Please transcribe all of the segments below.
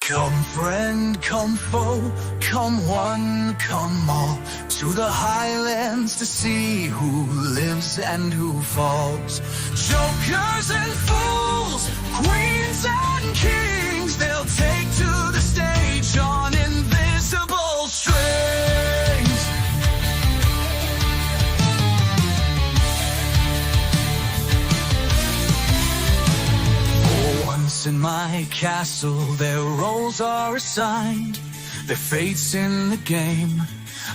Come friend, come foe, come one, come all, to the highlands to see who lives and who falls. Jokers and fools, queens and kings, they'll take to the stage on invisible strings. Once in my castle, their roles are assigned, their fates in the game,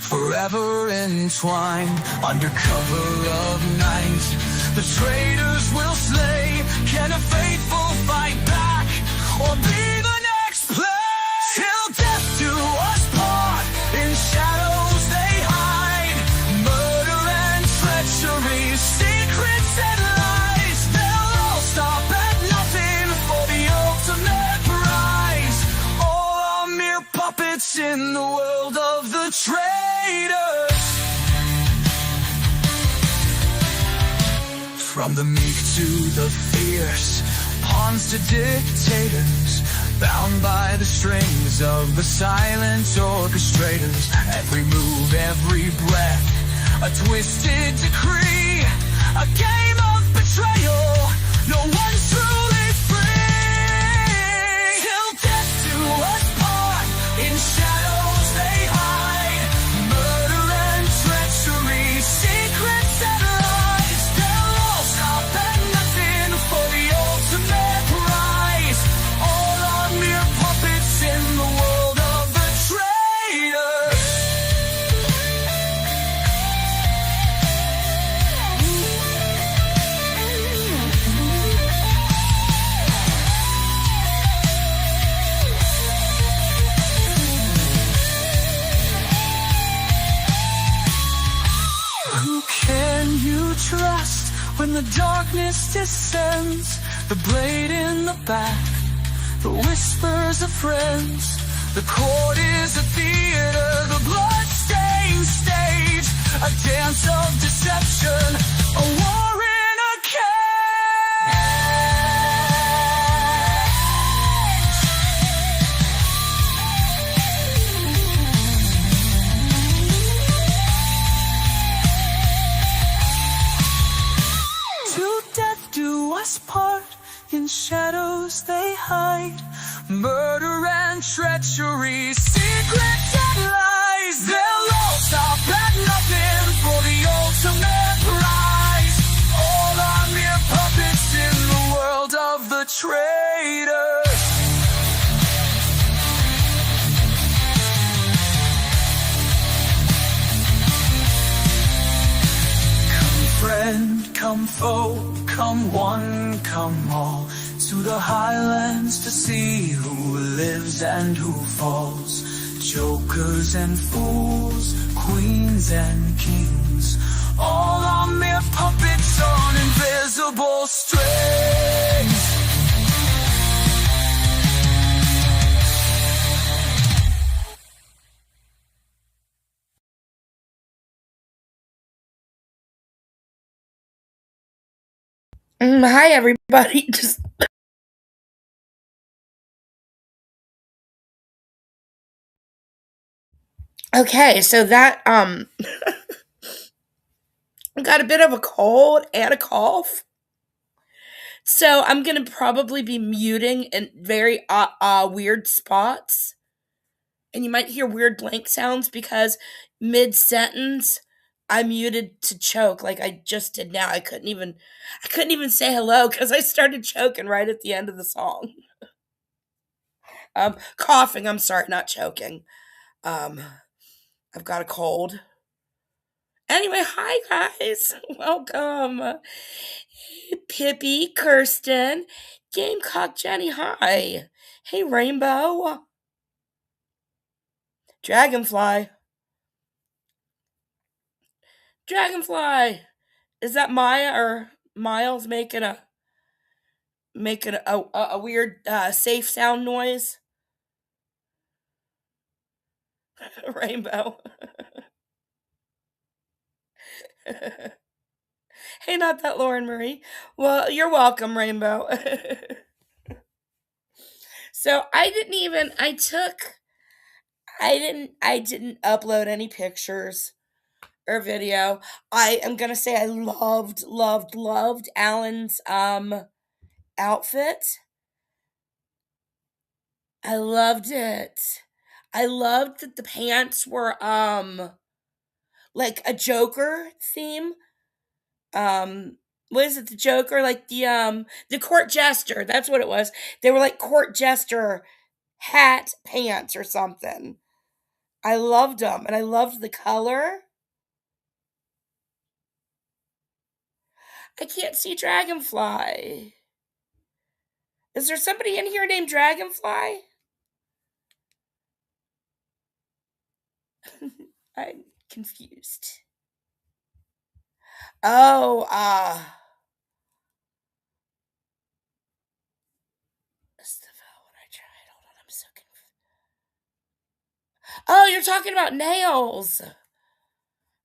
forever entwined. Under cover of night, the traitors will slay. Can a faithful fight back, or be the next play? Till death do us part, in shadows they hide. Murder and treachery, secrets and lies, they'll all stop at nothing for the ultimate prize. All are mere puppets in the world of the traitors. From the meek to the fierce, pawns to dictators, bound by the strings of the silent orchestrators. Every move, every breath, a twisted decree, a game of betrayal, no one's truly free. Till death do us part, in shadows they hide. Murder and treachery, secrets and lies, they'll all stop at nothing for the ultimate prize. All are mere puppets in the world of the traitors. Who can you trust when the darkness descends? The blade in the back, the whispers of friends. The court is a theater, the blood-stained stage, a dance of deception, a war in a cage. Till death do us part, in shadows they hide. Murder and treachery, secrets and lies, they'll all stop at nothing for the ultimate prize. All are mere puppets in the world of the traitors. Come friend, come foe, come one, come all, to the highlands to see who lives and who falls. Jokers and fools, queens and kings, all are mere puppets on invisible strings. Hi everybody. Just okay, so that I got a bit of a cold and a cough. So I'm gonna probably be muting in very weird spots. And you might hear weird blank sounds because mid sentence I muted to choke like I just did now. I couldn't even say hello because I started choking right at the end of the song. Coughing, I'm sorry, not choking. I've got a cold. Anyway, hi guys. Welcome. Hey Pippi, Kirsten, Gamecock Jenny, hi. Hey Rainbow. Dragonfly. Is that Maya or Miles making a weird safe sound noise? Rainbow. Hey, not that Lauren Marie. Well, you're welcome, Rainbow. So I didn't upload any pictures or video. I am gonna say I loved Alan's outfit. I loved it. I loved that the pants were like a Joker theme. What is it, the Joker? Like the court jester, that's what it was. They were like court jester hat pants or something. I loved them and I loved the color. I can't see Dragonfly. Is there somebody in here named Dragonfly? I'm confused. Oh, that's the one I tried. Hold on, I'm so confused. Oh, you're talking about nails.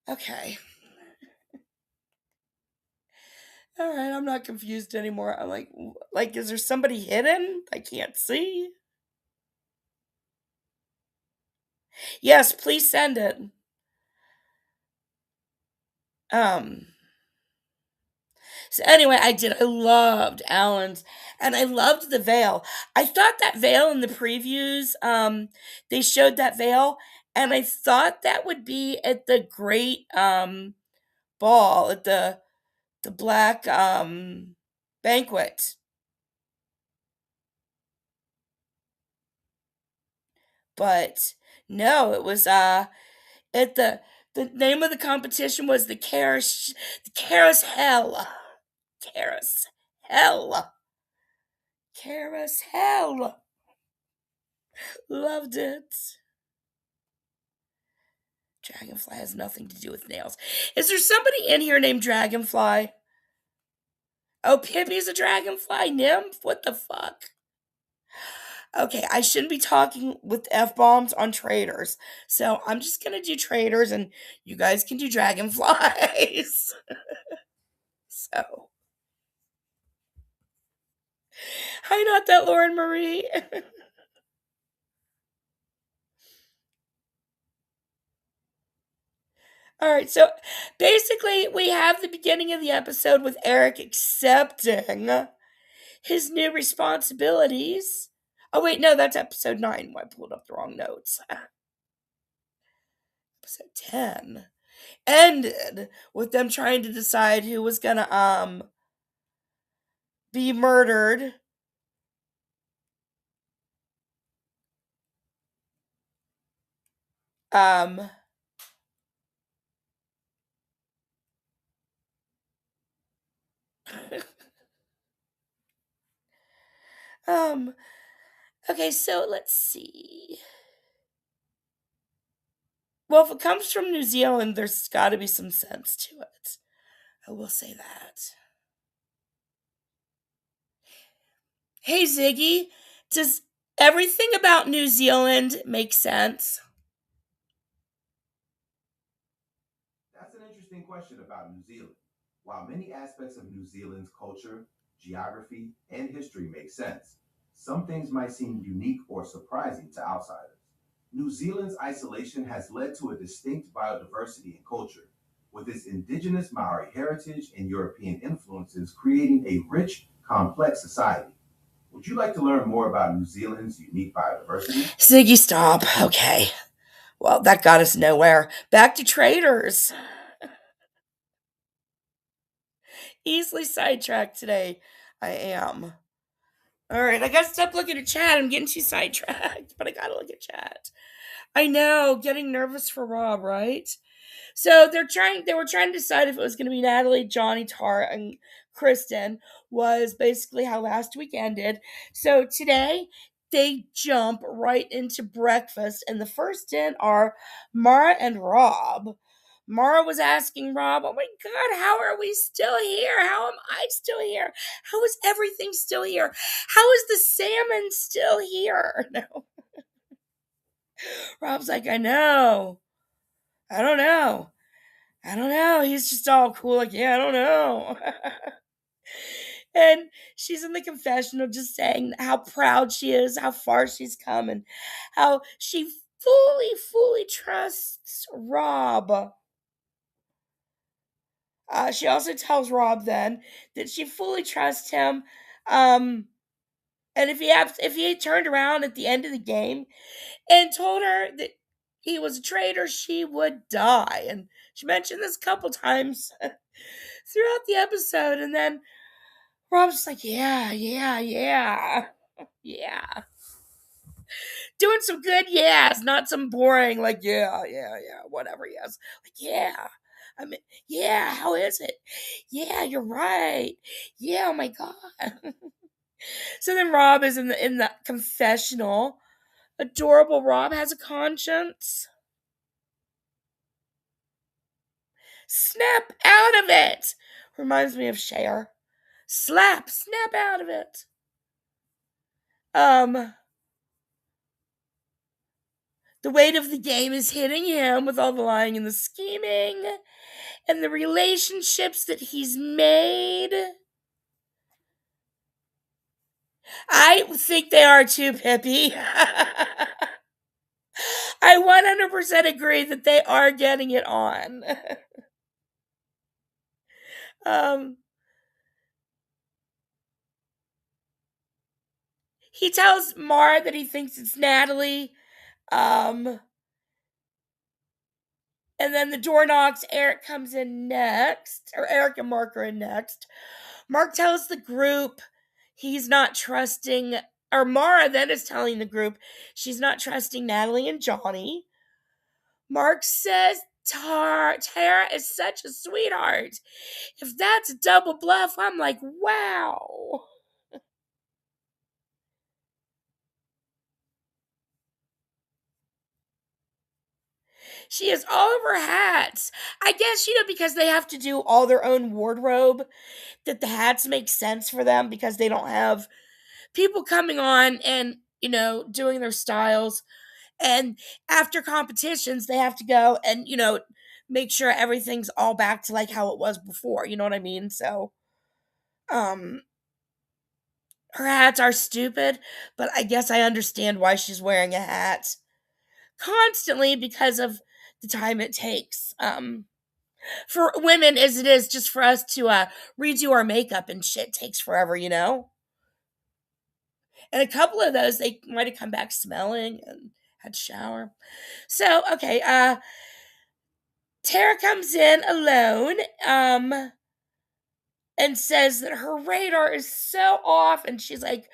Okay. All right, I'm not confused anymore. I'm like, is there somebody hidden I can't see? Yes, please send it. Um. So anyway, I loved Alan's, and I loved the veil. I thought that veil in the previews, they showed that veil, and I thought that would be at the great ball at the black banquet, but no, it was at the name of the competition was the Carousel. Carousel. Carousel. Loved it. Dragonfly has nothing to do with nails. Is there somebody in here named Dragonfly? Oh, Pippi's a dragonfly nymph? What the fuck? Okay, I shouldn't be talking with F bombs on Traitors. So I'm just gonna do Traitors and you guys can do dragonflies. So, hi, not that Lauren Marie. All right, so basically, we have the beginning of the episode with Eric accepting his new responsibilities. Oh, wait, no, that's episode 9. I pulled up the wrong notes. Episode 10 ended with them trying to decide who was gonna be murdered. Um um okay, so let's see. Well, if it comes from New Zealand, there's got to be some sense to it. I will say that. Hey Ziggy, does everything about New Zealand make sense? That's an interesting question about New Zealand. While many aspects of New Zealand's culture, geography, and history make sense, some things might seem unique or surprising to outsiders. New Zealand's isolation has led to a distinct biodiversity and culture, with its indigenous Maori heritage and European influences creating a rich, complex society. Would you like to learn more about New Zealand's unique biodiversity? Ziggy, stop. Okay. Well, that got us nowhere. Back to Traitors. Easily sidetracked today. I am. All right, I gotta stop looking at chat. I'm getting too sidetracked, but I gotta look at chat. I know, getting nervous for Rob, right? So they were trying to decide if it was going to be Natalie, Johnny, Tara, and Kristen, was basically how last week ended. So today they jump right into breakfast, and the first in are Mara and Rob. Mara was asking Rob, "Oh my God, how are we still here? How am I still here? How is everything still here? How is the salmon still here?" No. Rob's like, "I know. I don't know. I don't know." He's just all cool, like, "Yeah, I don't know." And she's in the confessional just saying how proud she is, how far she's come, and how she fully trusts Rob. She also tells Rob then that she fully trusts him. Um, and if he had turned around at the end of the game and told her that he was a traitor, she would die. And she mentioned this a couple times throughout the episode. And then Rob's like, yeah. Yeah. Doing some good yes, not some boring, like, whatever, yes. Like, yeah. I mean, yeah, how is it? Yeah, you're right. Yeah, oh my God. So then Rob is in the confessional. Adorable Rob has a conscience. Snap out of it. Reminds me of Cher. Snap out of it. Um, the weight of the game is hitting him with all the lying and the scheming and the relationships that he's made. I think they are too, Pippi. I 100% agree that they are getting it on. um, he tells Mara that he thinks it's Natalie. Um, and then the door knocks. Eric comes in next, or Eric and Mark are in next. Mark tells the group he's not trusting, or Mara then is telling the group she's not trusting Natalie and Johnny. Mark says Tara is such a sweetheart. If that's a double bluff, I'm like, wow. She has all of her hats. I guess, because they have to do all their own wardrobe, that the hats make sense for them because they don't have people coming on and, doing their styles. And after competitions, they have to go and, make sure everything's all back to like how it was before. You know what I mean? So, um, her hats are stupid, but I guess I understand why she's wearing a hat constantly because of the time it takes. For women as it is just for us to redo our makeup and shit takes forever. And a couple of those they might have come back smelling and had to shower. So, okay, Tara comes in alone, and says that her radar is so off, and she's like,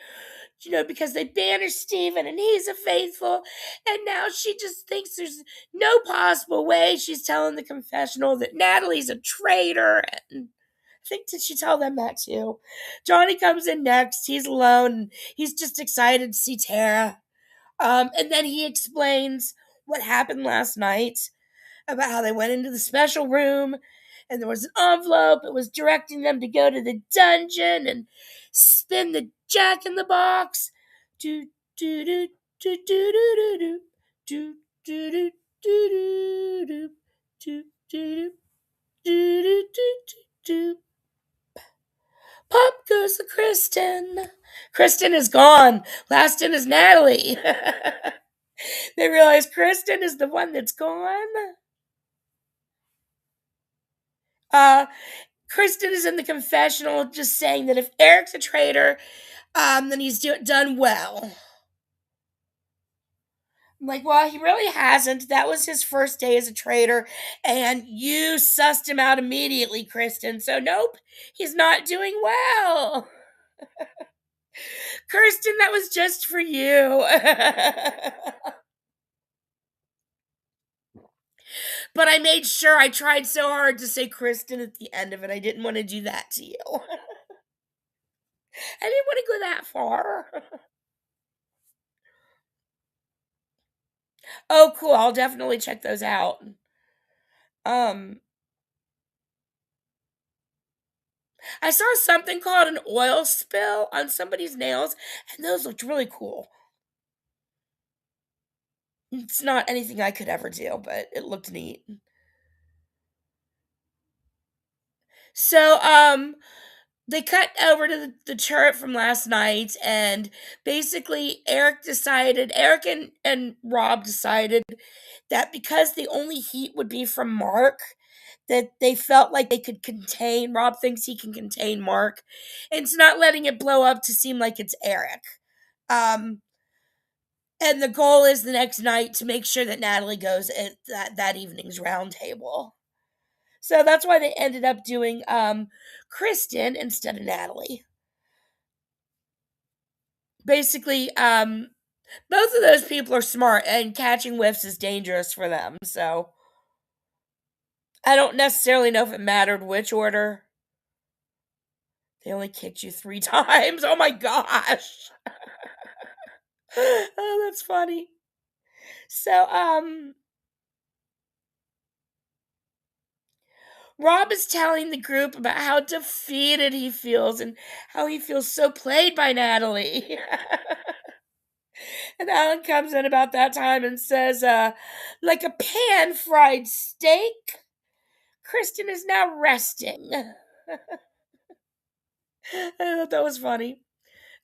because they banished Steven and he's a faithful, and now she just thinks there's no possible way. She's telling the confessional that Natalie's a traitor, and I think did she tell them that too? Johnny comes in next. He's alone. And he's just excited to see Tara. And then he explains what happened last night about how they went into the special room and there was an envelope. It was directing them to go to the dungeon and spin the jack in the box. Do do do do do do do do do do do do do do do. Pop goes the Kristen. Kristen is gone. Last in is Natalie. They realize Kristen is the one that's gone. Uh, Kristen is in the confessional just saying that if Eric's a traitor, then he's done well. I'm like, well, he really hasn't. That was his first day as a traitor, and you sussed him out immediately, Kristen. So, nope, he's not doing well. Kirsten, that was just for you. But I made sure I tried so hard to say Kristen at the end of it. I didn't want to do that to you. I didn't want to go that far. Oh, cool. I'll definitely check those out. Um, I saw something called an oil spill on somebody's nails, and those looked really cool. It's not anything I could ever do, but it looked neat. So, they cut over to the turret from last night, and basically Eric and Rob decided that because the only heat would be from Mark, that they felt like they could contain. Rob thinks he can contain Mark, and it's not letting it blow up to seem like it's Eric. Um, and the goal is the next night to make sure that Natalie goes at that evening's round table. So that's why they ended up doing Kristen instead of Natalie. Basically, both of those people are smart, and catching whiffs is dangerous for them. So I don't necessarily know if it mattered which order. They only kicked you 3 times. Oh my gosh. Oh, that's funny. So, Rob is telling the group about how defeated he feels and how he feels so played by Natalie. And Alan comes in about that time and says, like a pan fried steak, Kristen is now resting. I thought that was funny.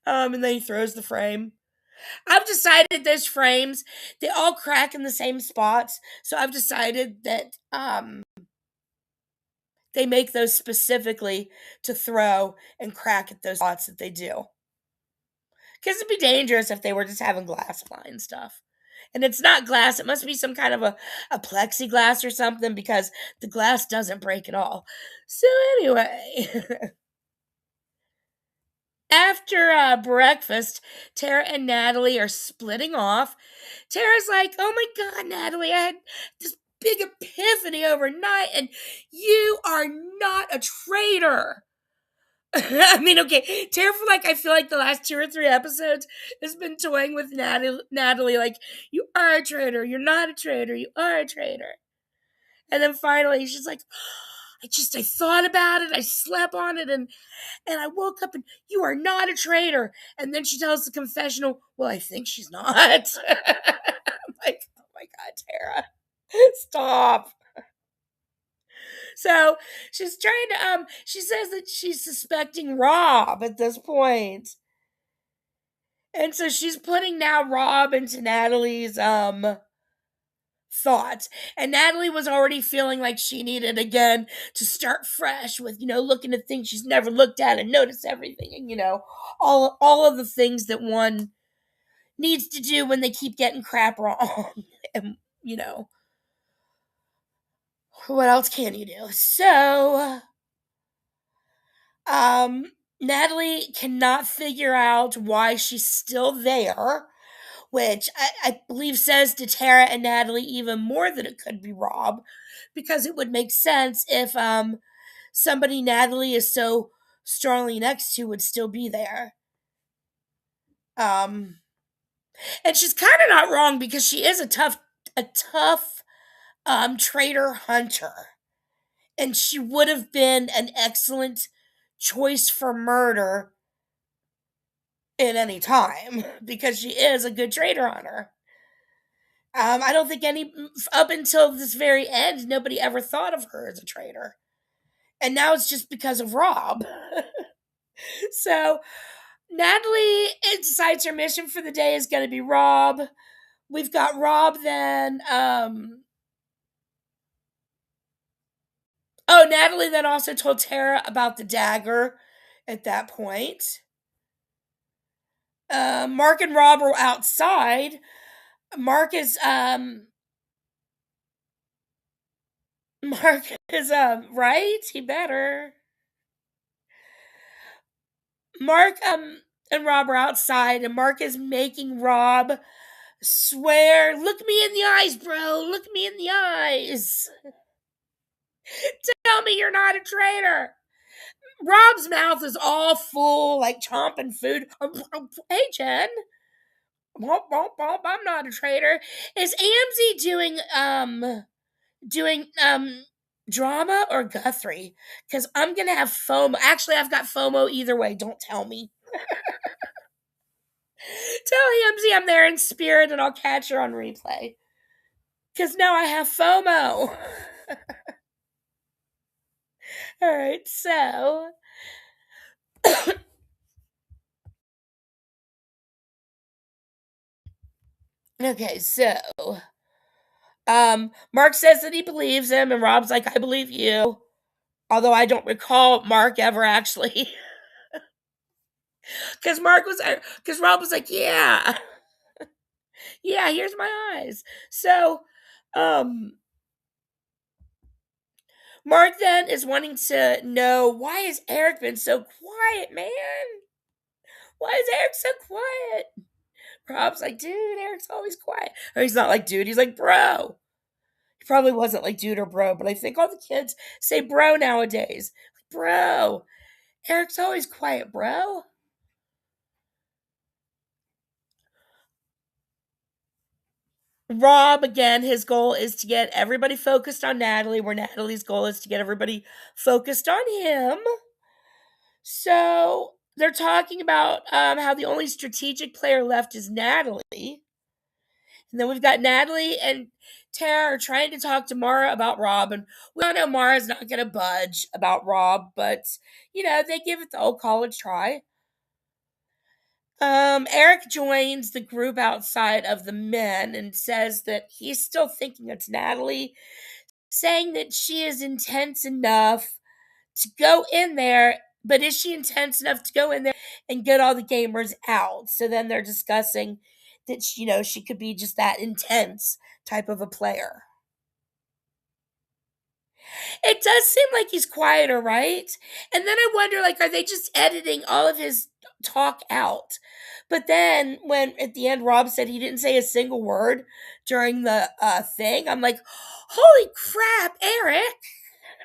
And then he throws the frame. I've decided those frames, they all crack in the same spots. So I've decided that they make those specifically to throw and crack at those spots that they do. Because it'd be dangerous if they were just having glass flying stuff. And it's not glass, it must be some kind of a plexiglass or something, because the glass doesn't break at all. So, anyway. After breakfast, Tara and Natalie are splitting off. Tara's like, "Oh my God, Natalie, I had this big epiphany overnight, and you are not a traitor." I mean, okay, Tara, for I feel like the last 2 or 3 episodes has been toying with Natalie, like, "You are a traitor, you're not a traitor, you are a traitor." And then finally, she's like, I thought about it, I slept on it, and I woke up and you are not a traitor. And then she tells the confessional, well, I think she's not. I'm like, oh my God, Tara, stop. So she's trying to, she says that she's suspecting Rob at this point. And so she's putting now Rob into Natalie's, thoughts. And Natalie was already feeling like she needed again to start fresh with, looking at things she's never looked at and notice everything, and all of the things that one needs to do when they keep getting crap wrong. And what else can you do? So Natalie cannot figure out why she's still there, which I believe says to Tara and Natalie even more than it could be Rob, because it would make sense if somebody Natalie is so strongly next to would still be there. And she's kind of not wrong, because she is a tough traitor hunter, and she would have been an excellent choice for murder in any time, because she is a good traitor hunter. I don't think up until this very end, nobody ever thought of her as a traitor. And now it's just because of Rob. So Natalie decides her mission for the day is going to be Rob. We've got Rob then. Natalie then also told Tara about the dagger at that point. Mark and Rob are outside. Mark is right? He better. Mark and Rob are outside, and Mark is making Rob swear, "Look me in the eyes, bro. Look me in the eyes. Tell me you're not a traitor." Rob's mouth is all full, like chomping food. Hey, Jen. I'm not a traitor. Is Amzie doing drama or Guthrie? Because I'm gonna have FOMO. Actually, I've got FOMO either way. Don't tell me. Tell Amzie I'm there in spirit, and I'll catch her on replay. Because now I have FOMO. All right, so Okay, so Mark says that he believes him, and Rob's like, I believe you. Although I don't recall Mark ever actually. Because Rob was like, yeah, yeah, here's my eyes. So, um, Mark then is wanting to know, why has Eric been so quiet, man? Why is Eric so quiet? Rob's like, dude, Eric's always quiet. Or he's not like dude, he's like bro. He probably wasn't like dude or bro, but I think all the kids say bro nowadays. Like, bro, Eric's always quiet, bro. Rob, again, his goal is to get everybody focused on Natalie, where Natalie's goal is to get everybody focused on him. So they're talking about how the only strategic player left is Natalie. And then we've got Natalie and Tara are trying to talk to Mara about Rob. And we all know Mara's not going to budge about Rob, but, they give it the old college try. Eric joins the group outside of the men and says that he's still thinking it's Natalie, saying that she is intense enough to go in there, but is she intense enough to go in there and get all the gamers out? So then they're discussing that she could be just that intense type of a player. It does seem like he's quieter, right? And then I wonder, like, are they just editing all of his talk out? But then when at the end Rob said he didn't say a single word during the thing, I'm like, holy crap, Eric,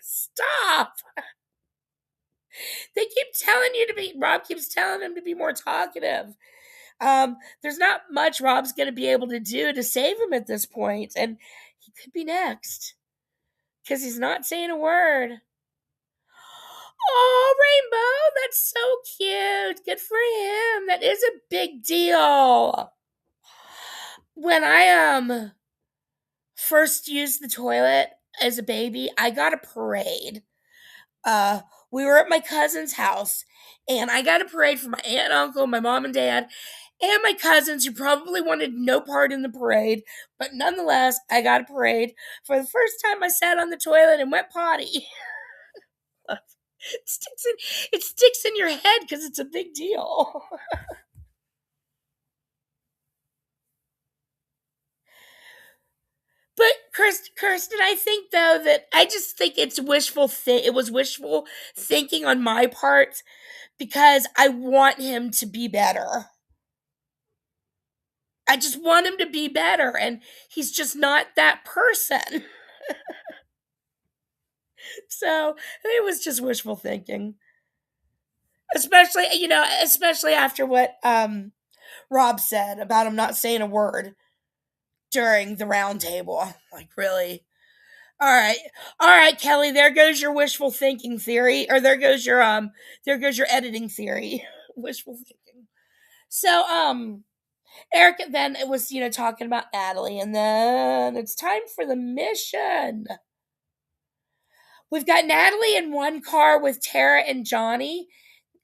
stop. Rob keeps telling him to be more talkative. There's not much Rob's going to be able to do to save him at this point, and he could be next because he's not saying a word. Oh, Rainbow, that's so cute. Good for him. That is a big deal. When I first used the toilet as a baby, I got a parade. We were at my cousin's house, and I got a parade for my aunt and uncle, my mom and dad, and my cousins who probably wanted no part in the parade, but nonetheless, I got a parade for the first time I sat on the toilet and went potty. It sticks in your head because it's a big deal. But Kirsten, I think though that I just think it was wishful thinking on my part because I want him to be better. I just want him to be better, and he's just not that person. So it was just wishful thinking. Especially after what Rob said about him not saying a word during the round table. Like, really? All right, Kelly. There goes your wishful thinking theory, or there goes your editing theory. Wishful thinking. So, Eric then it was talking about Natalie, and then it's time for the mission. We've got Natalie in one car with Tara and Johnny,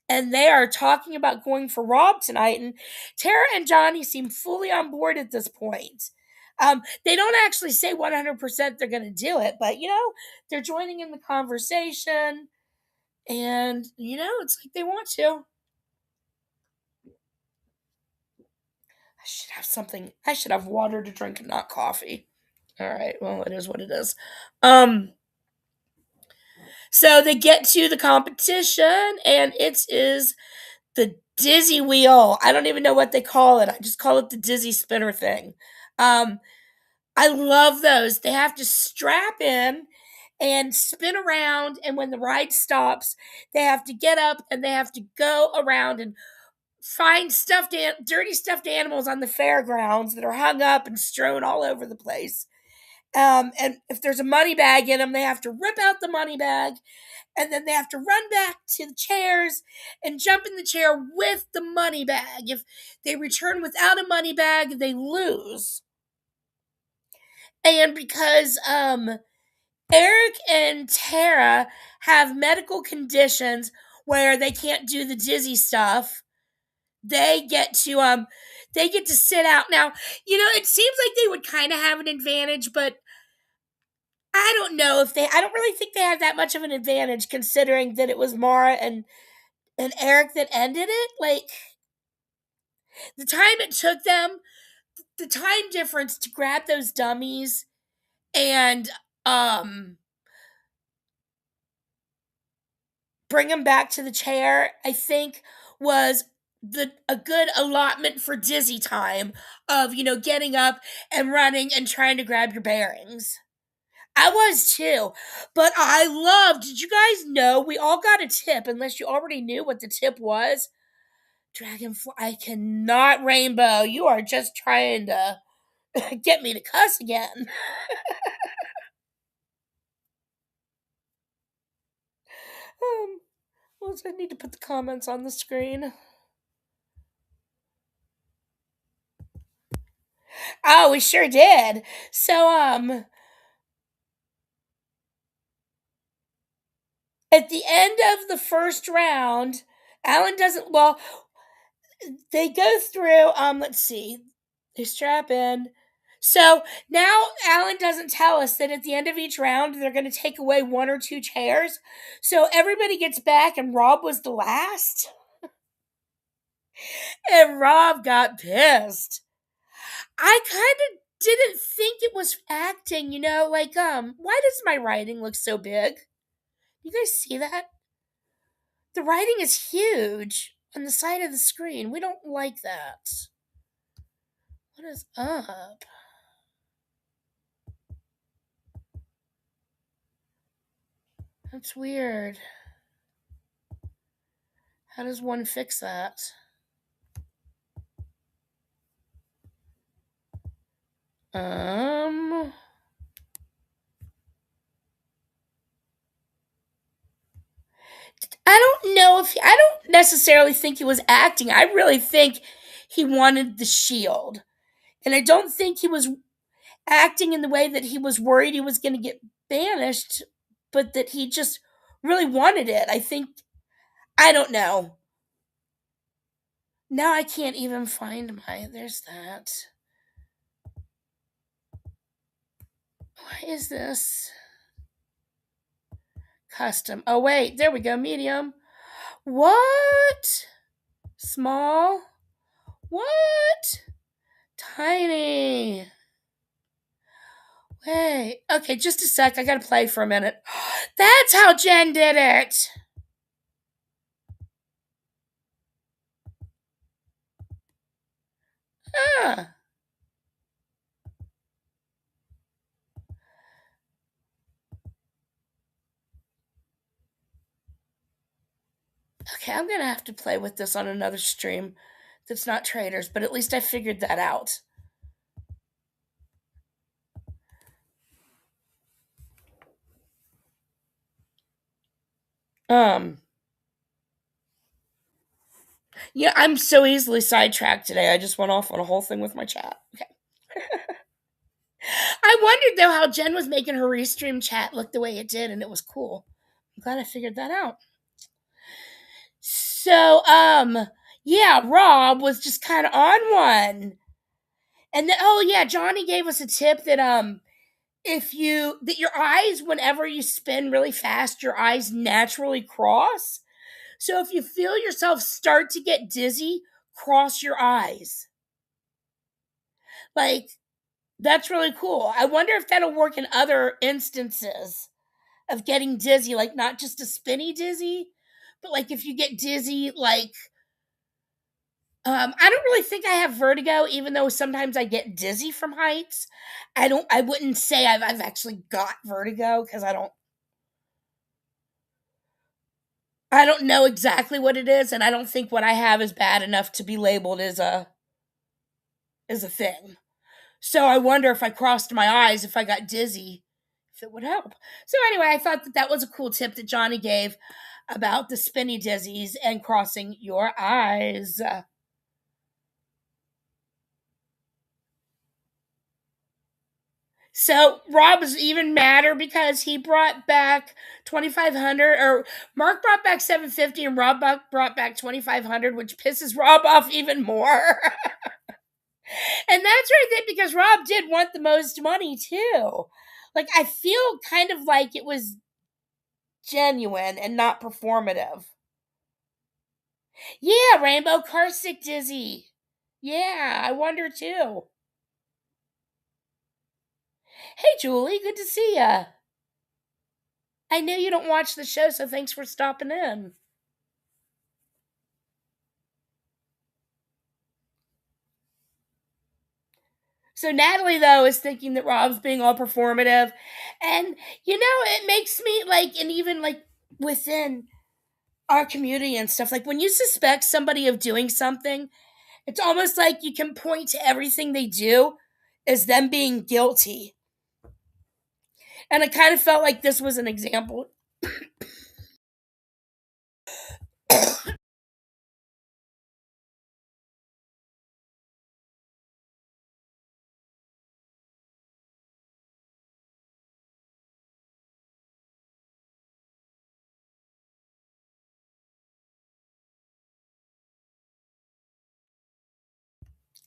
and they are talking about going for Rob tonight. And Tara and Johnny seem fully on board at this point. They don't actually say 100% they're going to do it, but they're joining in the conversation, and it's like they want to. I should have something. I should have water to drink and not coffee. All right, well, it is what it is. So they get to the competition, and it is the dizzy wheel. I don't even know what they call it. I just call it the dizzy spinner thing. I love those. They have to strap in and spin around, and when the ride stops, they have to get up and they have to go around and find dirty stuffed animals on the fairgrounds that are hung up and strewn all over the place. And if there's a money bag in them, they have to rip out the money bag, and then they have to run back to the chairs and jump in the chair with the money bag. If they return without a money bag, they lose. And because Eric and Tara have medical conditions, where they can't do the dizzy stuff. They get to sit out. Now, it seems like they would kind of have an advantage, but I don't know if they I don't really think they have that much of an advantage considering that it was Mara and Eric that ended it. Like the time it took them, the time difference to grab those dummies and um bring them back to the chair, I think was a good allotment for dizzy time of, getting up and running and trying to grab your bearings. I was too. But I loved, did you guys know we all got a tip, unless you already knew what the tip was? Dragonfly, I cannot, Rainbow. You are just trying to get me to cuss again. um, well, I need to put the comments on the screen. Oh, we sure did. So, at the end of the first round, Alan doesn't, well, they go through, let's see, they strap in. So now Alan doesn't tell us that at the end of each round, they're going to take away one or two chairs. So everybody gets back, and Rob was the last. And Rob got pissed. I kind of didn't think it was acting, like, why does my writing look so big? You guys see that? The writing is huge on the side of the screen. We don't like that. What is up? That's weird. How does one fix that? I don't know if I don't necessarily think he was acting. I really think he wanted the shield. And I don't think he was acting in the way that he was worried he was going to get banished, but that he just really wanted it. I don't know. Now I can't even find there's that. Why is this? Custom. Oh, wait, there we go, medium. What? Small? What? Tiny. Wait. Okay, just a sec. I gotta play for a minute. That's how Jen did it. Huh. Okay, I'm gonna have to play with this on another stream that's not Traitors, but at least I figured that out. Yeah, I'm so easily sidetracked today. I just went off on a whole thing with my chat. Okay. I wondered though how Jen was making her restream chat look the way it did, and it was cool. I'm glad I figured that out. So, yeah, Rob was just kind of on one. And then, oh yeah, Johnny gave us a tip that that your eyes, whenever you spin really fast, your eyes naturally cross. So if you feel yourself start to get dizzy, cross your eyes. Like, that's really cool. I wonder if that'll work in other instances of getting dizzy, like not just a spinny dizzy, but like if you get dizzy, like I don't really think I have vertigo, even though sometimes I get dizzy from heights. I wouldn't say I've actually got vertigo because I don't know exactly what it is, and I don't think what I have is bad enough to be labeled as a thing. So I wonder if I crossed my eyes, if I got dizzy, if it would help. So anyway, I thought that was a cool tip that Johnny gave about the spinny dizzies and crossing your eyes. So Rob was even madder because he brought back 2,500, or Mark brought back 750, and Rob brought back 2,500, which pisses Rob off even more. And that's right there because Rob did want the most money too. Like, I feel kind of like it was genuine and not performative. Yeah, Rainbow Carsick Dizzy. Yeah, I wonder too. Hey, Julie, good to see ya. I know you don't watch the show, so thanks for stopping in. So Natalie, though, is thinking that Rob's being all performative. And, it makes me like, and even like within our community and stuff, like when you suspect somebody of doing something, it's almost like you can point to everything they do as them being guilty. And I kind of felt like this was an example.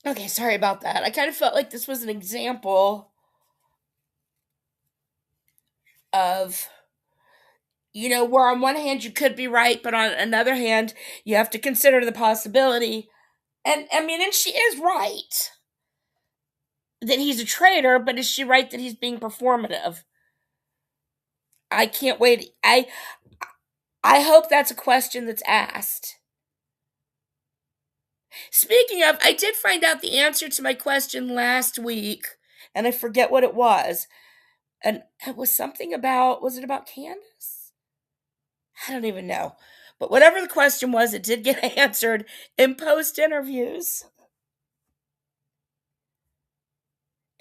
Okay, sorry about that. I kind of felt like this was an example of, where on one hand you could be right, but on another hand, you have to consider the possibility. And I mean, and she is right that he's a traitor, but is she right that he's being performative? I can't wait. I hope that's a question that's asked. Speaking of, I did find out the answer to my question last week, and I forget what it was. And it was something about, was it about Candace? I don't even know. But whatever the question was, it did get answered in post interviews.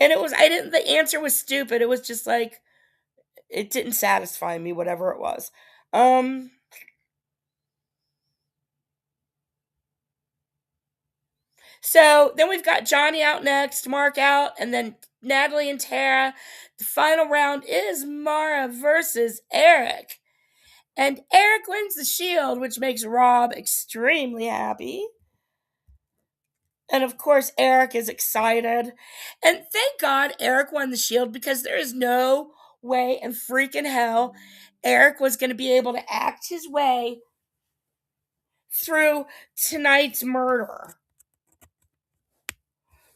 And the answer was stupid. It was just like, it didn't satisfy me, whatever it was. So then we've got Johnny out next, Mark out, and then Natalie and Tara. The final round is Mara versus Eric. And Eric wins the shield, which makes Rob extremely happy. And of course, Eric is excited. And thank God Eric won the shield, because there is no way in freaking hell Eric was going to be able to act his way through tonight's murder.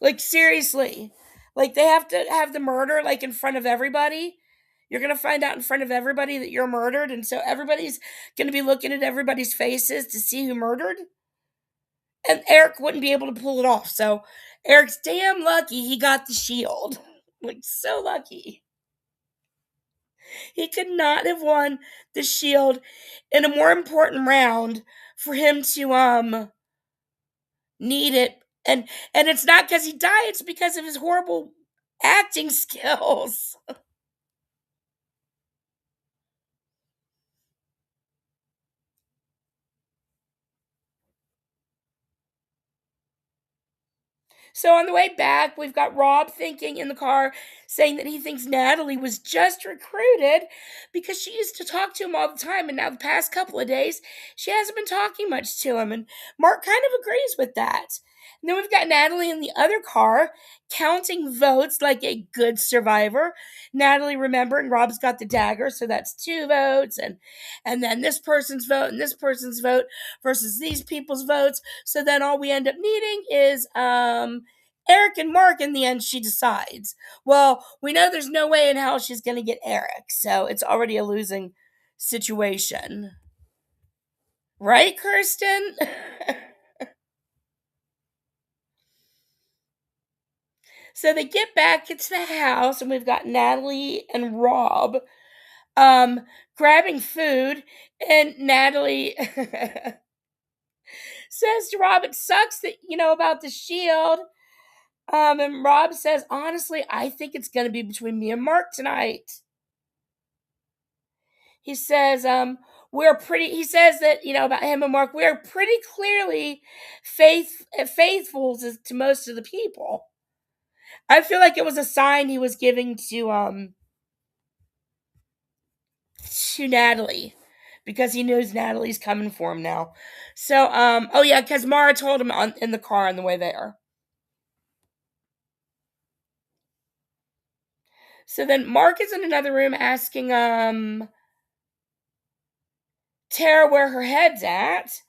Like, seriously. Like, they have to have the murder, like, in front of everybody. You're going to find out in front of everybody that you're murdered. And so everybody's going to be looking at everybody's faces to see who murdered. And Eric wouldn't be able to pull it off. So Eric's damn lucky he got the shield. Like, so lucky. He could not have won the shield in a more important round for him to need it. And it's not because he died, it's because of his horrible acting skills. So on the way back, we've got Rob thinking in the car, saying that he thinks Natalie was just recruited because she used to talk to him all the time, and now the past couple of days, she hasn't been talking much to him. And Mark kind of agrees with that. And then we've got Natalie in the other car counting votes like a good survivor. Natalie remembering Rob's got the dagger, so that's 2 votes, and then this person's vote and this person's vote versus these people's votes. So then all we end up needing is Eric and Mark. In the end, she decides. Well, we know there's no way in hell she's going to get Eric, so it's already a losing situation. Right, Kirsten? So they get back into the house, and we've got Natalie and Rob grabbing food, and Natalie says to Rob, it sucks that, about the shield. And Rob says, honestly, I think it's going to be between me and Mark tonight. He says, he says that, about him and Mark, we're pretty clearly faithful to most of the people. I feel like it was a sign he was giving to Natalie, because he knows Natalie's coming for him now. So oh yeah, because Mara told him in the car on the way there. So then Mark is in another room asking Tara where her head's at.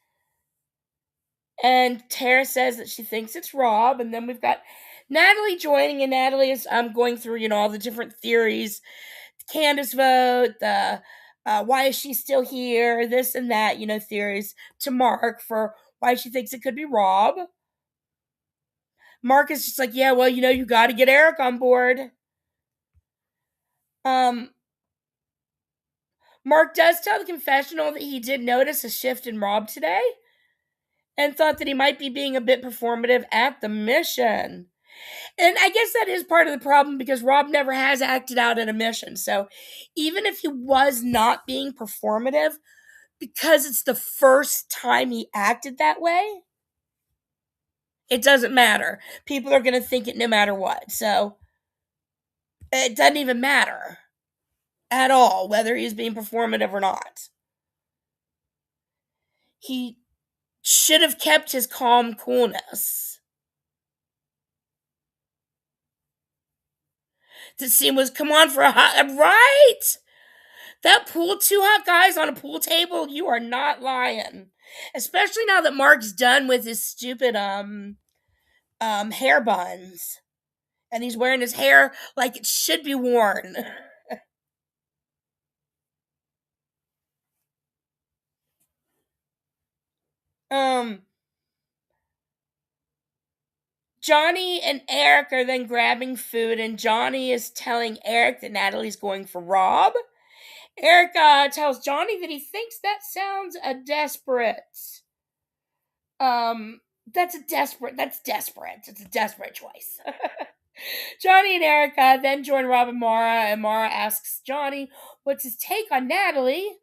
And Tara says that she thinks it's Rob. And then we've got Natalie joining, and Natalie is going through, all the different theories. Candace vote, the why is she still here, this and that, theories to Mark for why she thinks it could be Rob. Mark is just like, yeah, well, you got to get Eric on board. Mark does tell the confessional that he did notice a shift in Rob today and thought that he might be being a bit performative at the mission. And I guess that is part of the problem, because Rob never has acted out at a mission. So even if he was not being performative, because it's the first time he acted that way, it doesn't matter. People are going to think it no matter what. So it doesn't even matter at all whether he's being performative or not. He should have kept his calm coolness. The scene was, come on for a hot, right? That pool, two hot guys on a pool table, you are not lying. Especially now that Mark's done with his stupid hair buns. And he's wearing his hair like it should be worn. Johnny and Eric are then grabbing food, and Johnny is telling Eric that Natalie's going for Rob. Eric tells Johnny that he thinks that sounds desperate. That's desperate. It's a desperate choice. Johnny and Erica then join Rob and Mara asks Johnny what's his take on Natalie.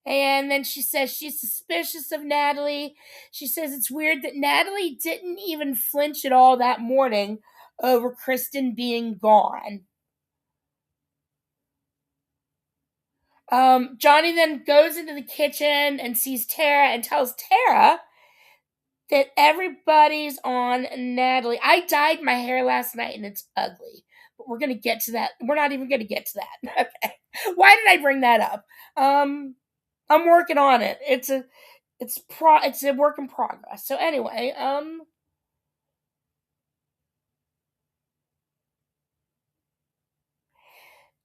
And then she says she's suspicious of Natalie. She says it's weird that Natalie didn't even flinch at all that morning over Kristen being gone. Johnny then goes into the kitchen and sees Tara and tells Tara that everybody's on Natalie. I dyed my hair last night and it's ugly. But we're going to get to that. We're not even going to get to that. Okay. Why did I bring that up? I'm working on it. It's a work in progress. So anyway,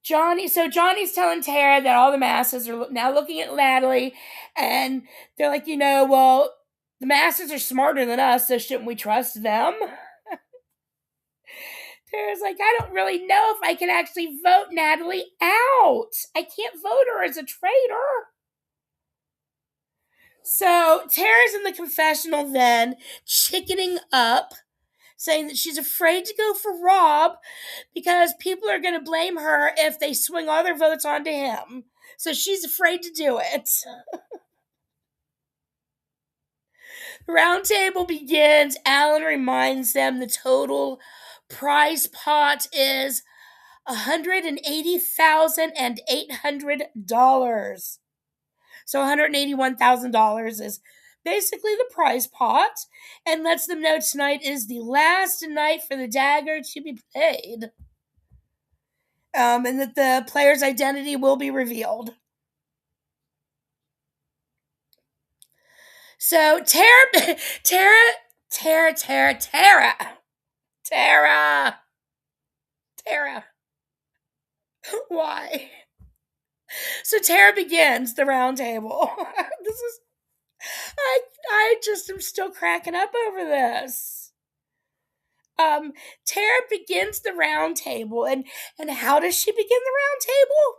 Johnny's telling Tara that all the masses are now looking at Natalie, and they're like, well, the masses are smarter than us, so shouldn't we trust them? Tara's like, I don't really know if I can actually vote Natalie out. I can't vote her as a traitor. So Tara's in the confessional then, chickening up, saying that she's afraid to go for Rob because people are going to blame her if they swing all their votes onto him. So she's afraid to do it. The round table begins. Alan reminds them the total prize pot is $180,800. So $181,000 is basically the prize pot, and lets them know tonight is the last night for the dagger to be played. And that the player's identity will be revealed. So Tara. Why? So Tara begins the round table. I just am still cracking up over this. Tara begins the round table, and how does she begin the round table?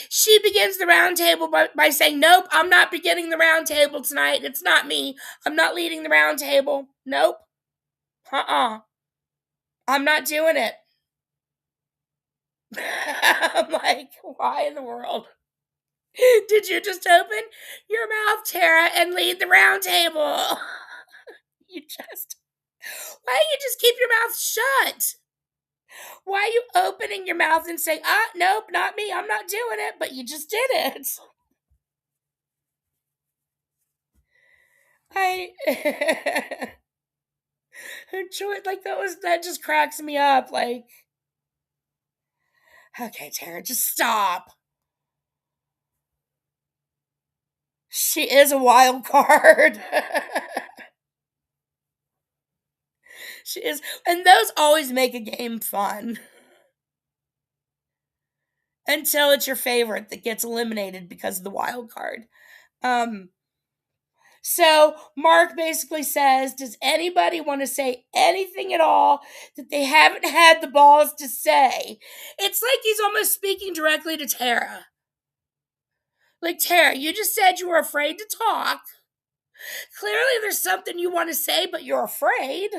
She begins the round table by saying, nope, I'm not beginning the round table tonight. It's not me. I'm not leading the round table. Nope. I'm not doing it. I'm like, why in the world? Did you just open your mouth, Tara, and lead the round table? Why don't you just keep your mouth shut? Why are you opening your mouth and saying, nope, not me, I'm not doing it, but you just did it? I like that just cracks me up. Like, okay, Tara, just stop. She is a wild card. She is, and those always make a game fun. Until it's your favorite that gets eliminated because of the wild card. So Mark basically says, does anybody want to say anything at all that they haven't had the balls to say? It's like he's almost speaking directly to Tara. Like, Tara, you just said you were afraid to talk. Clearly there's something you want to say, but you're afraid.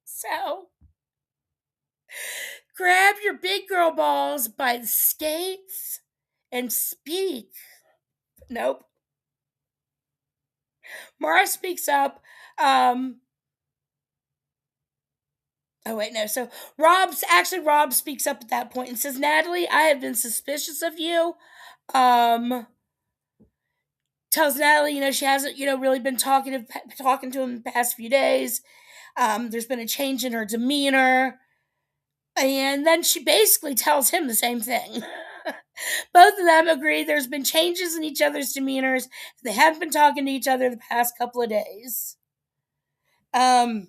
So grab your big girl balls by the skates and speak. Nope. Mara speaks up. Oh, wait, no. So Rob speaks up at that point and says, Natalie, I have been suspicious of you. Tells Natalie, she hasn't, really been talking to him the past few days. There's been a change in her demeanor. And then she basically tells him the same thing. Both of them agree there's been changes in each other's demeanors. They haven't been talking to each other the past couple of days. Then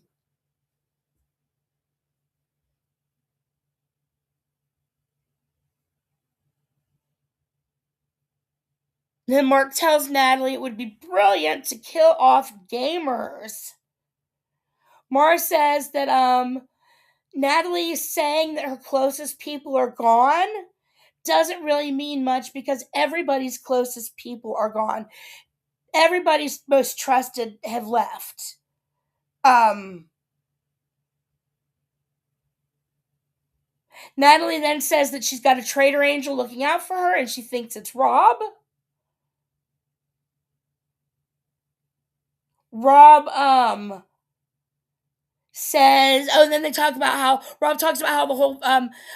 Mark tells Natalie it would be brilliant to kill off gamers. Mara says that Natalie saying that her closest people are gone doesn't really mean much because everybody's closest people are gone. Everybody's most trusted have left. Natalie then says that she's got a traitor angel looking out for her and she thinks it's Rob. Rob says, then they talk about how Rob talks about how the whole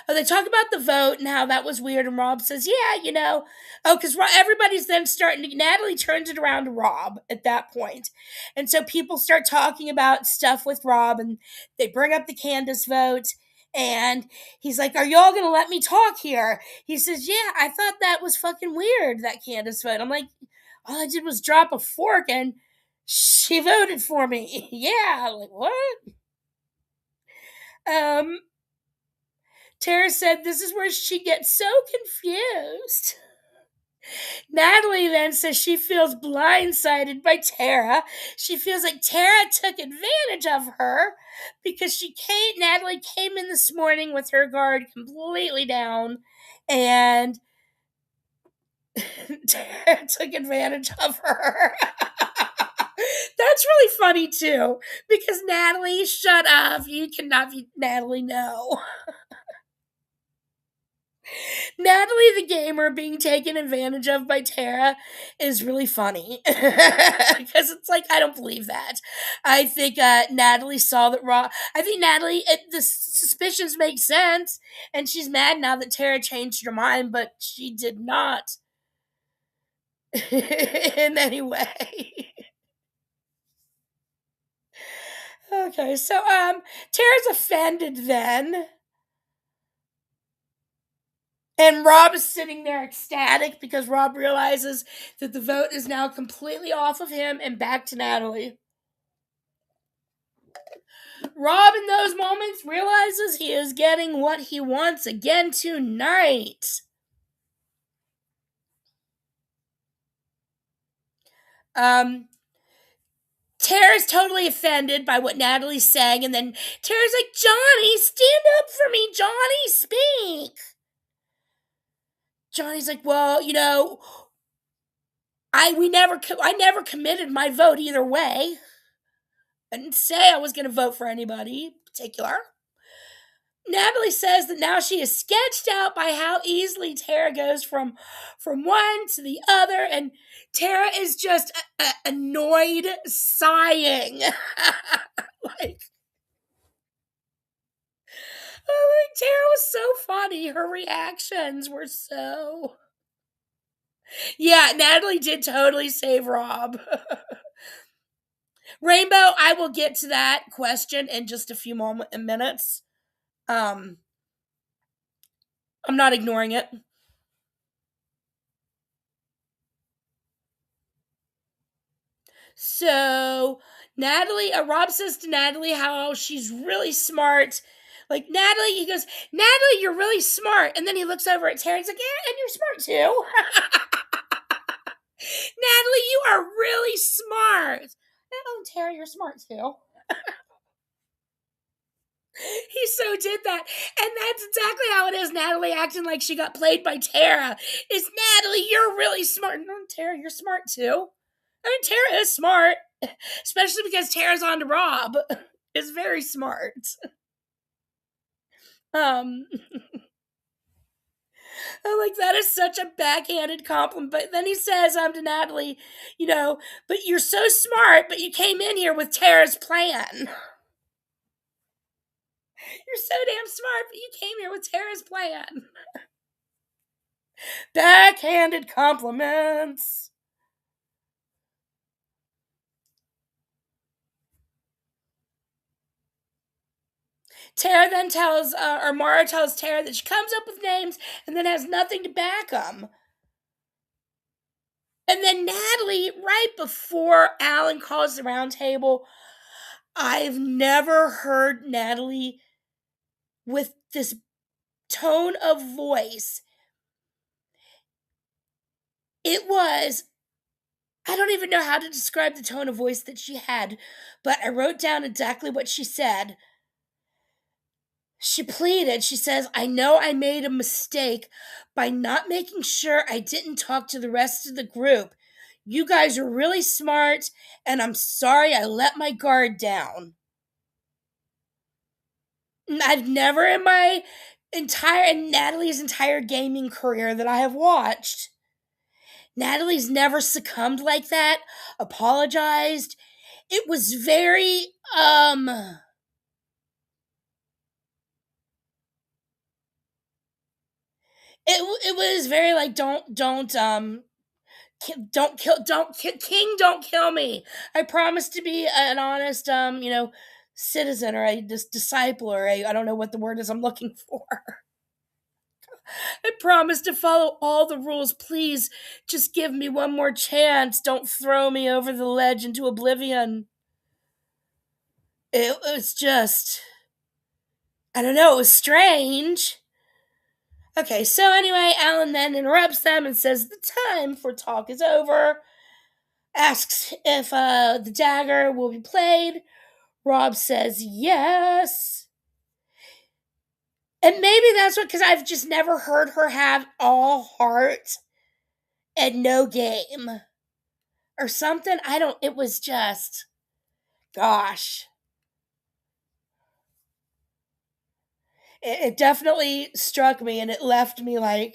they talk about the vote and how that was weird, and Rob says, yeah, because everybody's then starting to, Natalie turns it around to Rob at that point, and so people start talking about stuff with Rob, and they bring up the Candace vote, and he's like, are y'all gonna let me talk here? He says, yeah, I thought that was fucking weird, that Candace vote. I'm like, all I did was drop a fork and she voted for me. Yeah, like, what? Tara said this is where she gets so confused. Natalie then says she feels blindsided by Tara. She feels like Tara took advantage of her because Natalie came in this morning with her guard completely down and Tara took advantage of her. That's really funny too because Natalie, shut up. You cannot be Natalie, no. Natalie the gamer being taken advantage of by Tara is really funny because it's like, I don't believe that. I think Natalie saw that I think Natalie, the suspicions make sense, and she's mad now that Tara changed her mind, but she did not in any way. Okay, so Tara's offended then. And Rob is sitting there ecstatic because Rob realizes that the vote is now completely off of him and back to Natalie. Rob, in those moments, realizes he is getting what he wants again tonight. Tara's totally offended by what Natalie's saying, and then Tara's like, Johnny, stand up for me. Johnny, speak. Johnny's like, well, I never committed my vote either way. I didn't say I was going to vote for anybody in particular. Natalie says that now she is sketched out by how easily Tara goes from one to the other, and Tara is just annoyed, sighing. Like, Tara, funny. Her reactions were so. Yeah, Natalie did totally save Rob. Rainbow, I will get to that question in just a few minutes. I'm not ignoring it. So Natalie, Rob says to Natalie how she's really smart. Like, Natalie, he goes, Natalie, you're really smart. And then he looks over at Tara and he's like, yeah, and you're smart too. Natalie, you are really smart. Oh, Tara, you're smart too. He so did that. And that's exactly how it is. Natalie acting like she got played by Tara. Is Natalie, you're really smart. No, Tara, you're smart too. I mean, Tara is smart. Especially because Tara's on to Rob. Is very smart. I'm like, that is such a backhanded compliment. But then he says to Natalie, but you're so smart, but you came in here with Tara's plan. You're so damn smart, but you came here with Tara's plan. Backhanded compliments. Tara then tells, or Mara tells Tara that she comes up with names and then has nothing to back them. And then Natalie, right before Alan calls the round table, I've never heard Natalie with this tone of voice. It was, I don't even know how to describe the tone of voice that she had, but I wrote down exactly what she said. She pleaded, she says, I know I made a mistake by not making sure I didn't talk to the rest of the group. You guys are really smart, and I'm sorry I let my guard down. I've never in my Natalie's entire gaming career that I have watched, Natalie's never succumbed like that, apologized. It was very, it was very like, King, don't kill me. I promise to be an honest, citizen, or a disciple, or I don't know what the word is I'm looking for. I promise to follow all the rules. Please, just give me one more chance. Don't throw me over the ledge into oblivion. It was just, I don't know, it was strange. Okay, so anyway, Alan then interrupts them and says the time for talk is over. Asks if the dagger will be played. Rob says yes. And maybe that's what, because I've just never heard her have all heart and no game or something. It was just, gosh. It definitely struck me, and it left me like,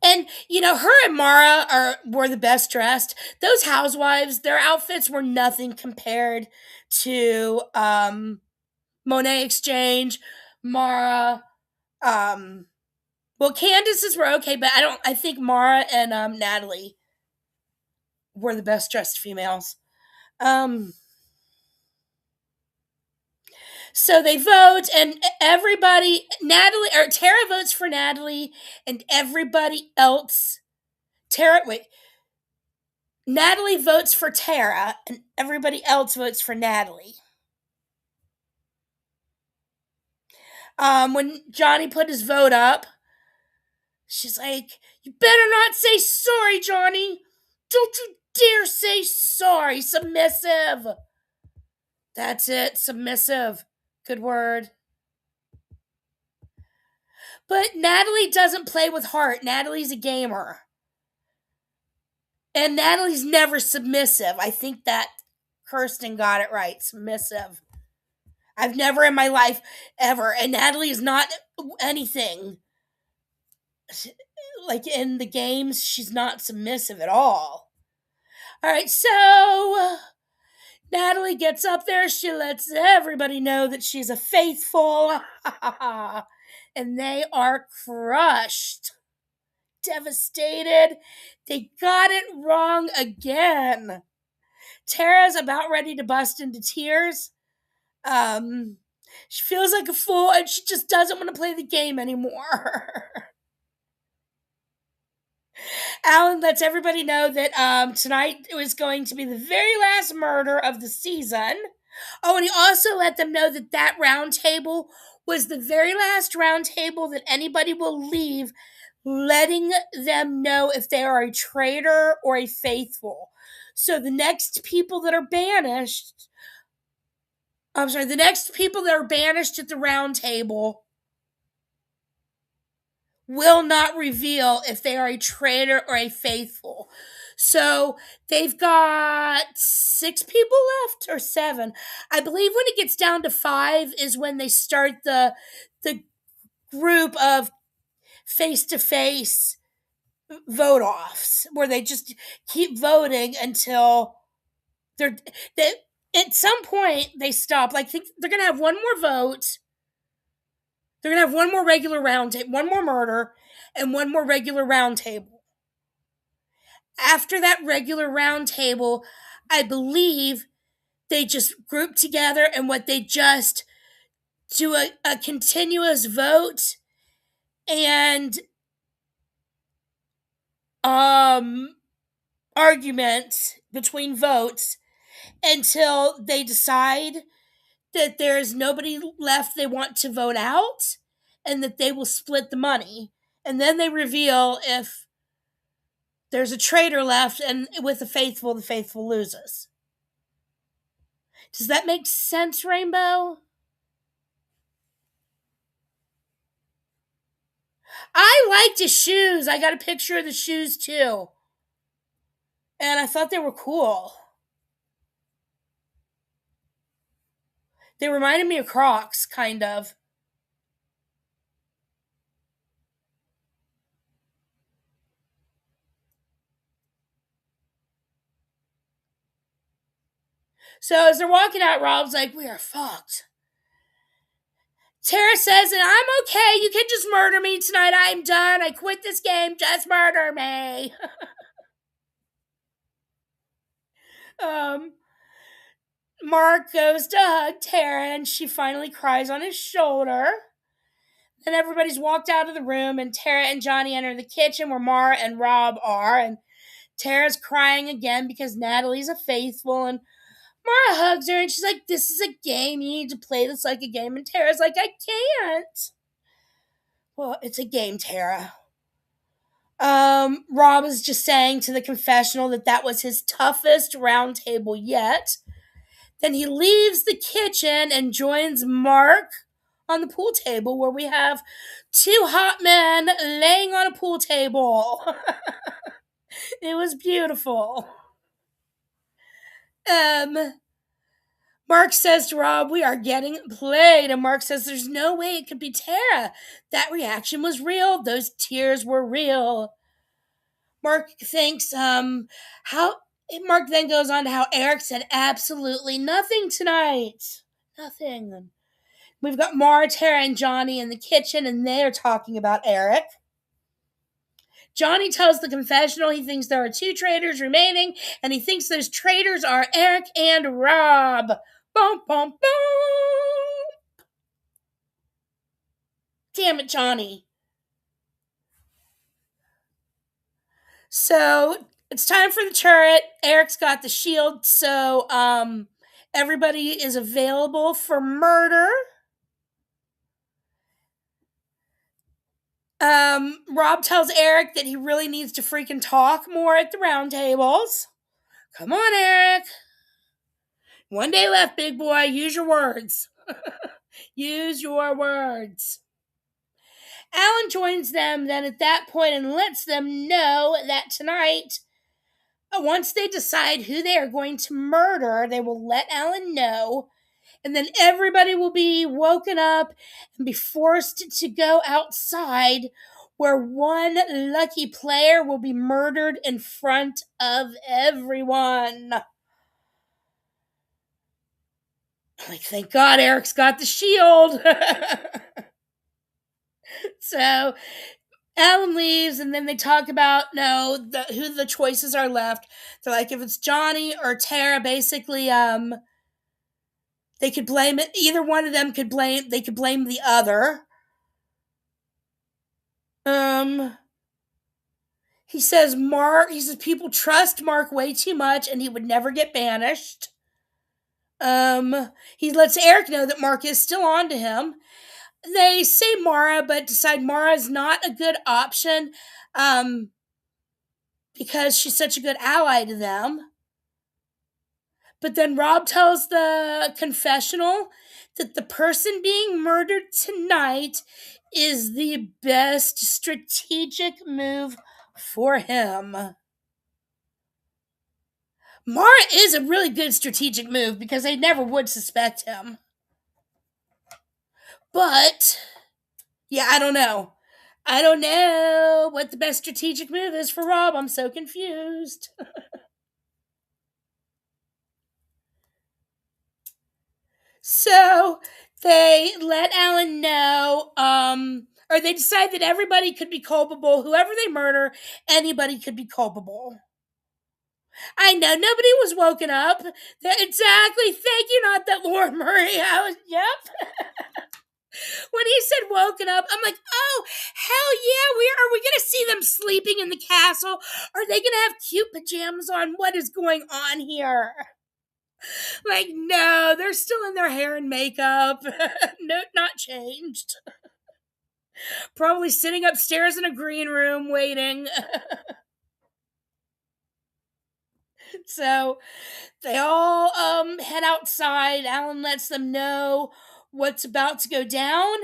and her and Mara were the best dressed. Those housewives, their outfits were nothing compared to Monet Exchange, Mara. Well, Candace's were okay, but I think Mara and Natalie were the best dressed females. So they vote, and Tara votes for Natalie, and everybody else. Natalie votes for Tara, and everybody else votes for Natalie. When Johnny put his vote up, she's like, you better not say sorry, Johnny. Don't you dare say sorry. Submissive. That's it, submissive. Good word. But Natalie doesn't play with heart. Natalie's a gamer. And Natalie's never submissive. I think that Kirsten got it right. Submissive. I've never in my life ever. And Natalie is not anything. Like in the games, she's not submissive at all. All right, so Natalie gets up there. She lets everybody know that she's a faithful. And they are crushed. Devastated. They got it wrong again. Tara's about ready to bust into tears. She feels like a fool and she just doesn't want to play the game anymore. Alan lets everybody know that tonight was going to be the very last murder of the season. Oh, and he also let them know that that round table was the very last round table that anybody will leave, letting them know if they are a traitor or a faithful. So the next people that are banished, the next people that are banished at the round table will not reveal if they are a traitor or a faithful. So they've got 6 people left or 7. I believe when it gets down to 5 is when they start the group of face-to-face vote offs where they just keep voting until they at some point they stop. Like they're going to have one more vote. They're going to have one more regular round table, one more murder, and one more regular round table. After that regular round table, I believe they just group together and what they just do a continuous vote and argument between votes until they decide that there's nobody left they want to vote out and that they will split the money. And then they reveal if there's a traitor left, and with the faithful loses. Does that make sense, Rainbow? I liked his shoes. I got a picture of the shoes too. And I thought they were cool. They reminded me of Crocs, kind of. So as they're walking out, Rob's like, we are fucked. Tara says, and I'm okay. You can just murder me tonight. I'm done. I quit this game. Just murder me. Mark goes to hug Tara, and she finally cries on his shoulder. Then everybody's walked out of the room, and Tara and Johnny enter the kitchen where Mara and Rob are, and Tara's crying again because Natalie's a faithful, and Mara hugs her, and she's like, this is a game. You need to play this like a game. And Tara's like, I can't. Well, it's a game, Tara. Rob is just saying to the confessional that was his toughest round table yet. Then he leaves the kitchen and joins Mark on the pool table where we have 2 hot men laying on a pool table. It was beautiful. Mark says to Rob, we are getting played. And Mark says, there's no way it could be Tara. That reaction was real. Those tears were real. Mark thinks, Mark then goes on to how Eric said absolutely nothing tonight. Nothing. We've got Mara, Tara, and Johnny in the kitchen, and they're talking about Eric. Johnny tells the confessional he thinks there are 2 traitors remaining, and he thinks those traitors are Eric and Rob. Boom, boom, boom. Damn it, Johnny. So it's time for the turret. Eric's got the shield, so everybody is available for murder. Rob tells Eric that he really needs to freaking talk more at the round tables. Come on, Eric. One day left, big boy. Use your words. Use your words. Alan joins them then at that point and lets them know that tonight, once they decide who they are going to murder, they will let Alan know. And then everybody will be woken up and be forced to go outside where one lucky player will be murdered in front of everyone. Like, thank God Eric's got the shield. So Alan leaves, and then they talk about who the choices are left. They're like, if it's Johnny or Tara, basically, they could blame it. Either one of them could blame. They could blame the other. Um, he says Mark. He says people trust Mark way too much, and he would never get banished. He lets Eric know that Mark is still on to him. They say Mara, but decide Mara is not a good option. Because she's such a good ally to them. But then Rob tells the confessional that the person being murdered tonight is the best strategic move for him. Mara is a really good strategic move because they never would suspect him. But, yeah, I don't know. I don't know what the best strategic move is for Rob. I'm so confused. So they let Alan know, or they decide that everybody could be culpable. Whoever they murder, anybody could be culpable. I know, nobody was woken up. Exactly. Thank you, not that Laura Murray. Yep. When he said woken up, I'm like, oh, hell yeah, are we going to see them sleeping in the castle? Are they going to have cute pajamas on? What is going on here? Like, no, they're still in their hair and makeup. No, not changed. Probably sitting upstairs in a green room waiting. So they all head outside. Alan lets them know what's about to go down.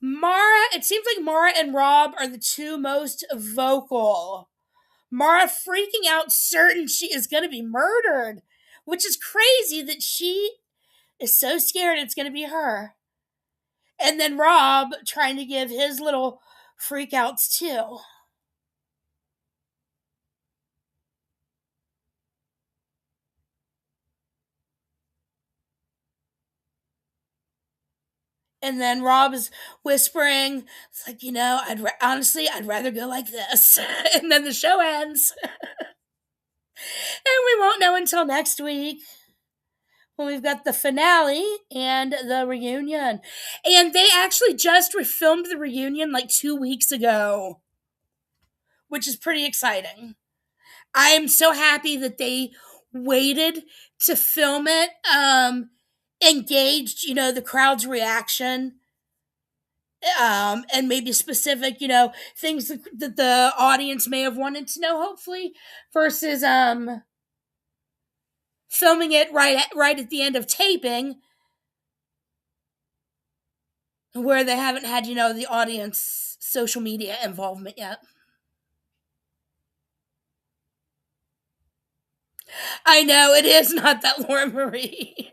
It seems like Mara and Rob are the two most vocal. Mara freaking out, certain she is going to be murdered, which is crazy that she is so scared it's going to be her. And then Rob trying to give his little freakouts too. And then Rob is whispering, it's like, honestly, I'd rather go like this. And then the show ends. And we won't know until next week when we've got the finale and the reunion. And they actually just refilmed the reunion like 2 weeks ago, which is pretty exciting. I am so happy that they waited to film it, engaged, the crowd's reaction, and maybe specific, things that the audience may have wanted to know, hopefully, versus filming it right at the end of taping, where they haven't had, the audience social media involvement yet. I know, it is not that Laura Marie.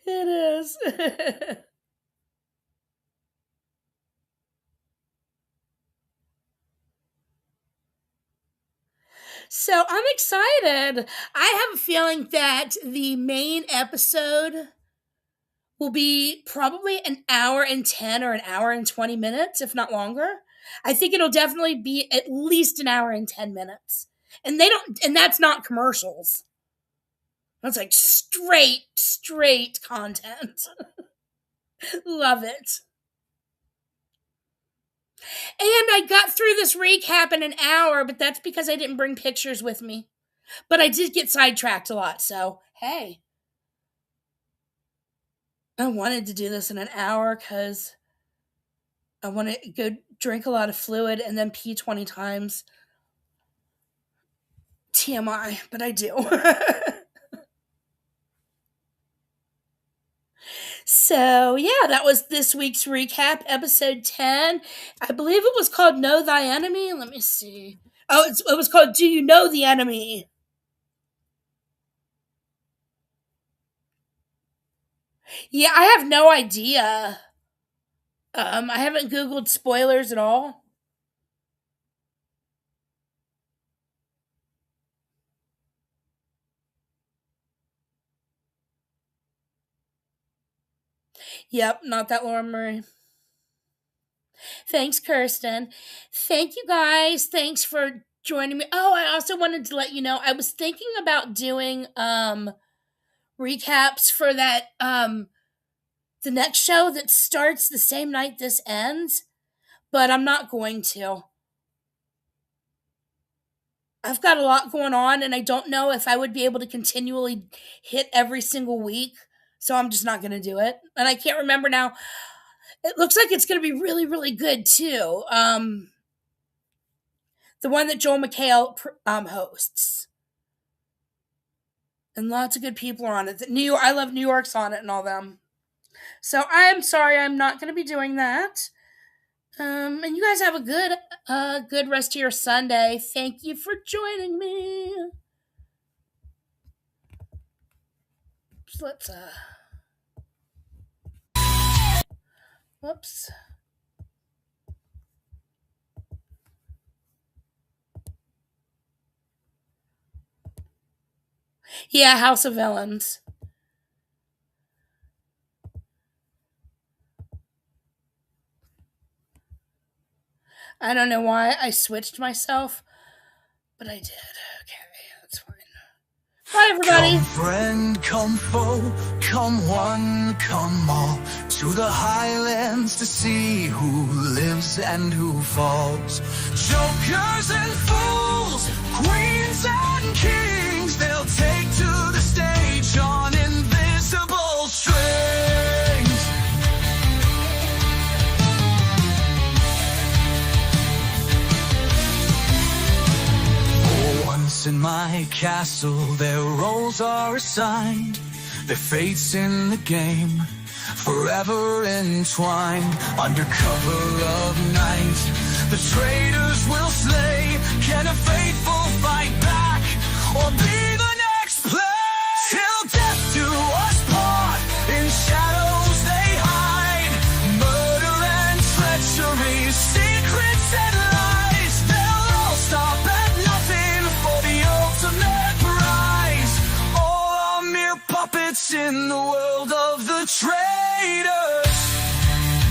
It is. So I'm excited. I have a feeling that the main episode will be probably an hour and 10 or an hour and 20 minutes, if not longer. I think it'll definitely be at least an hour and 10 minutes. And that's not commercials. That's like straight content. Love it. And I got through this recap in an hour, but that's because I didn't bring pictures with me. But I did get sidetracked a lot, so hey. I wanted to do this in an hour because I want to go drink a lot of fluid and then pee 20 times. TMI, but I do. So, yeah, that was this week's recap, episode 10. I believe it was called Know Thy Enemy. Let me see. Oh, it was called Do You Know the Enemy? Yeah, I have no idea. I haven't Googled spoilers at all. Yep, not that Laura Murray. Thanks, Kirsten. Thank you guys. Thanks for joining me. Oh, I also wanted to let you know I was thinking about doing recaps for that the next show that starts the same night this ends, but I'm not going to. I've got a lot going on, and I don't know if I would be able to continually hit every single week, so I'm just not going to do it. And I can't remember now. It looks like it's going to be really, really good too. The one that Joel McHale hosts, and lots of good people are on it. I Love New York's on it, and all them. So I'm sorry, I'm not going to be doing that. And you guys have a good rest of your Sunday. Thank you for joining me. So let's whoops. Yeah, House of Villains. I don't know why I switched myself, but I did. Okay, that's fine. Bye, everybody. Come friend, come foe, come one, come all, to the highlands to see who lives and who falls. Jokers and fools, queens and kings, they'll take to the stage on invisible strings. Once in my castle, their roles are assigned, their fates in the game, forever entwined. Under cover of night, the traitors will slay. Can a faithful fight back, or be the next play? Till death do us part, in shadows they hide. Murder and treachery, secrets and lies, they'll all stop at nothing for the ultimate prize. All are mere puppets in the world of the traitor.